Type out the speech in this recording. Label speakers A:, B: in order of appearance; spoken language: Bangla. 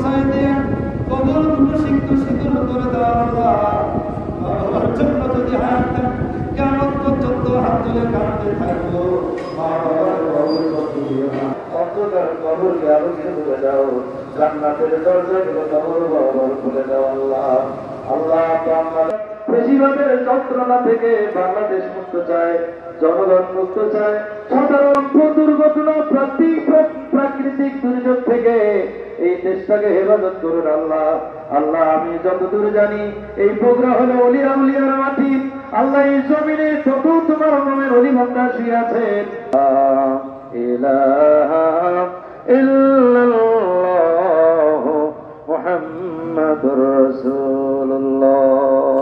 A: কবর মুশরিক শিকল করে দাও আল্লাহ। বাবার জন্য যদি হায়াত থাকে কিয়ামত পর্যন্ত হাত তুলে কাঁদতে থাকবো। মা বাবার কবর কত দিও না, অন্ধকার কবরকে আলোকিত করে দাও, জান্নাতের দরজাগুলো কবর বরাবর খুলে দাও আল্লাহ। আল্লাহ বাংলাদেশ বেশিরভাগের যন্ত্রণা থেকে বাংলাদেশ মুক্ত চায়, জনগণ মুক্ত চায়, সাধারণ দুর্ঘটনা প্রাকৃতিক দুর্যোগ থেকে এই দেশটাকে হেফাজত করুন আল্লাহ। আল্লাহ আমি যতদূর জানি এই বগুড়া হলো অলিয়া উলিয়ার মাটি। আল্লাহ এই জমিনে যত তোমার নামের অলি বান্দা শুয়ে আছেন, ইলাহা ইল্লাল্লাহ মুহাম্মাদুর রাসূলুল্লাহ।